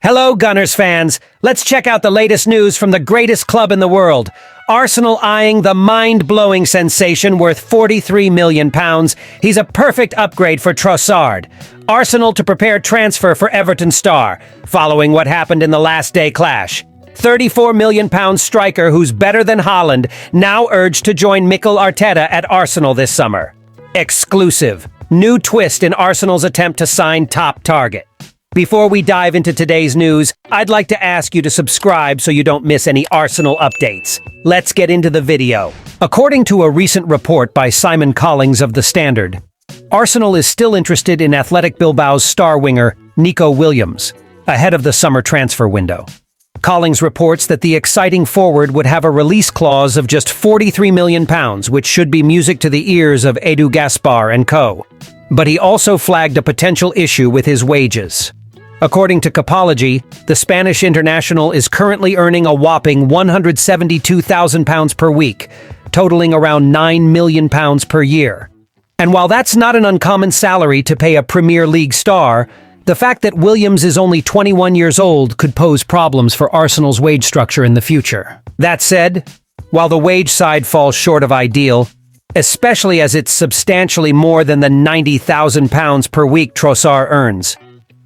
Hello, Gunners fans. Let's check out the latest news from the greatest club in the world. Arsenal eyeing the mind-blowing sensation worth £43 million. He's a perfect upgrade for Trossard. Arsenal to prepare transfer for Everton star, following what happened in the last day clash. £34 million striker who's better than Haaland, now urged to join Mikel Arteta at Arsenal this summer. Exclusive. New twist in Arsenal's attempt to sign top target. Before we dive into today's news, I'd like to ask you to subscribe so you don't miss any Arsenal updates. Let's get into the video. According to a recent report by Simon Collings of The Standard, Arsenal is still interested in Athletic Bilbao's star winger, Nico Williams, ahead of the summer transfer window. Collings reports that the exciting forward would have a release clause of just £43 million, which should be music to the ears of Edu Gaspar and co. But he also flagged a potential issue with his wages. According to Capology, the Spanish international is currently earning a whopping £172,000 per week, totaling around £9 million per year. And while that's not an uncommon salary to pay a Premier League star, the fact that Williams is only 21 years old could pose problems for Arsenal's wage structure in the future. That said, while the wage side falls short of ideal, especially as it's substantially more than the £90,000 per week Trossard earns,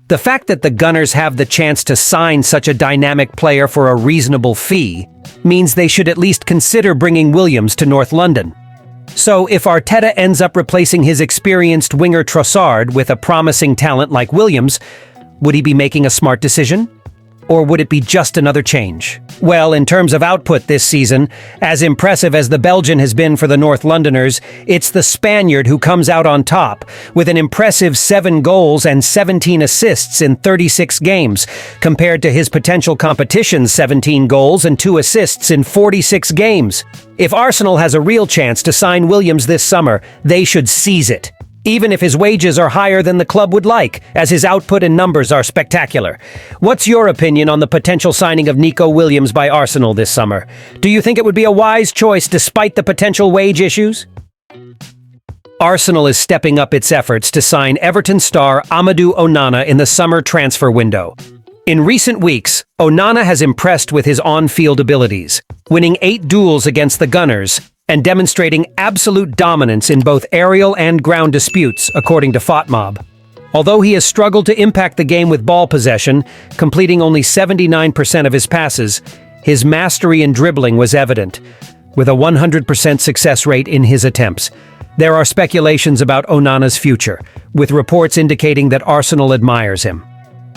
the fact that the Gunners have the chance to sign such a dynamic player for a reasonable fee means they should at least consider bringing Williams to North London. So if Arteta ends up replacing his experienced winger Trossard with a promising talent like Williams, would he be making a smart decision? Or would it be just another change? Well, in terms of output this season, as impressive as the Belgian has been for the North Londoners, it's the Spaniard who comes out on top, with an impressive 7 goals and 17 assists in 36 games, compared to his potential competition's 17 goals and 2 assists in 46 games. If Arsenal has a real chance to sign Williams this summer, they should seize it. Even if his wages are higher than the club would like, as his output and numbers are spectacular. What's your opinion on the potential signing of Nico Williams by Arsenal this summer? Do you think it would be a wise choice despite the potential wage issues? Arsenal is stepping up its efforts to sign Everton star Amadou Onana in the summer transfer window. In recent weeks, Onana has impressed with his on-field abilities, winning 8 duels against the Gunners and demonstrating absolute dominance in both aerial and ground disputes, according to FotMob. Although he has struggled to impact the game with ball possession, completing only 79% of his passes, his mastery in dribbling was evident, with a 100% success rate in his attempts. There are speculations about Onana's future, with reports indicating that Arsenal admires him.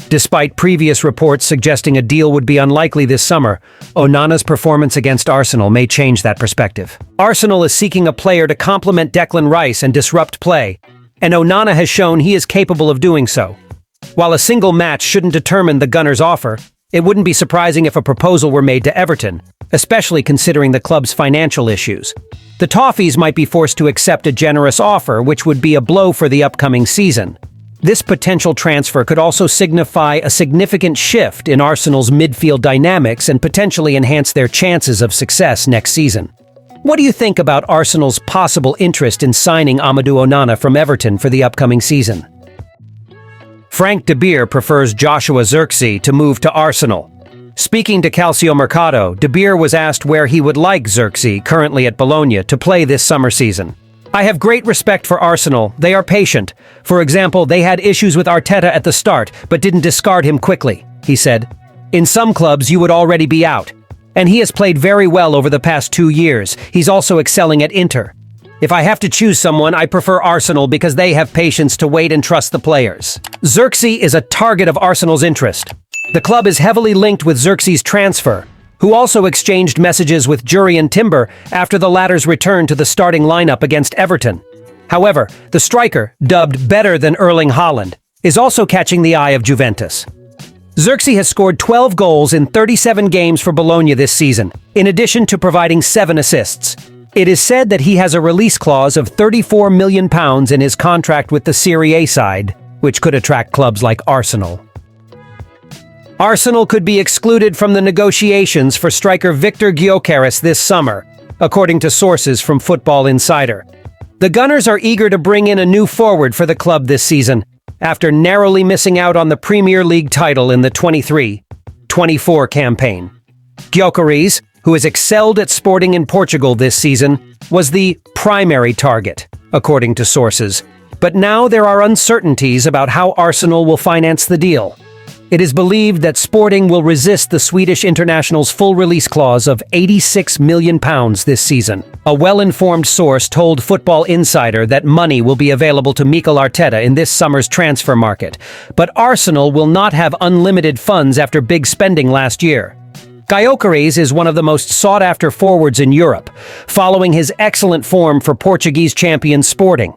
Despite previous reports suggesting a deal would be unlikely this summer, Onana's performance against Arsenal may change that perspective. Arsenal is seeking a player to complement Declan Rice and disrupt play, and Onana has shown he is capable of doing so. While a single match shouldn't determine the Gunners' offer, it wouldn't be surprising if a proposal were made to Everton, especially considering the club's financial issues. The Toffees might be forced to accept a generous offer, which would be a blow for the upcoming season. This potential transfer could also signify a significant shift in Arsenal's midfield dynamics and potentially enhance their chances of success next season. What do you think about Arsenal's possible interest in signing Amadou Onana from Everton for the upcoming season? Frank de Beer prefers Joshua Zirkzee to move to Arsenal. Speaking to Calcio Mercato, de Beer was asked where he would like Zirkzee, currently at Bologna, to play this summer season. I have great respect for Arsenal. They are patient. For example, they had issues with Arteta at the start, but didn't discard him quickly, he said. In some clubs, you would already be out. And he has played very well over the past 2 years. He's also excelling at Inter. If I have to choose someone, I prefer Arsenal because they have patience to wait and trust the players. Zirkzee is a target of Arsenal's interest. The club is heavily linked with Zirkzee's transfer, who also exchanged messages with Jurrien Timber after the latter's return to the starting lineup against Everton. However, the striker, dubbed better than Erling Haaland, is also catching the eye of Juventus. Zirkzee has scored 12 goals in 37 games for Bologna this season, in addition to providing 7 assists. It is said that he has a release clause of £34 million in his contract with the Serie A side, which could attract clubs like Arsenal. Arsenal could be excluded from the negotiations for striker Victor Gyökeres this summer, according to sources from Football Insider. The Gunners are eager to bring in a new forward for the club this season, after narrowly missing out on the Premier League title in the 23-24 campaign. Gyökeres, who has excelled at Sporting in Portugal this season, was the primary target, according to sources. But now there are uncertainties about how Arsenal will finance the deal. It is believed that Sporting will resist the Swedish international's full release clause of £86 million this season. A well-informed source told Football Insider that money will be available to Mikel Arteta in this summer's transfer market, but Arsenal will not have unlimited funds after big spending last year. Gyökeres is one of the most sought-after forwards in Europe, following his excellent form for Portuguese champion Sporting.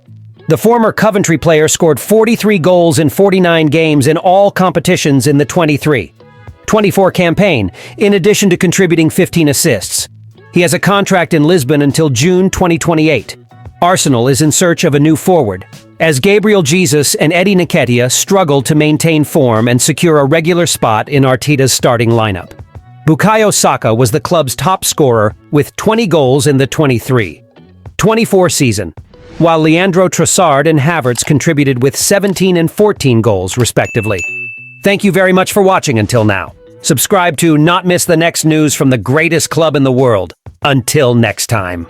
The former Coventry player scored 43 goals in 49 games in all competitions in the 23-24 campaign, in addition to contributing 15 assists. He has a contract in Lisbon until June 2028. Arsenal is in search of a new forward, as Gabriel Jesus and Eddie Nketiah struggle to maintain form and secure a regular spot in Arteta's starting lineup. Bukayo Saka was the club's top scorer with 20 goals in the 23-24 season, while Leandro Trossard and Havertz contributed with 17 and 14 goals, respectively. Thank you very much for watching until now. Subscribe to not miss the next news from the greatest club in the world. Until next time.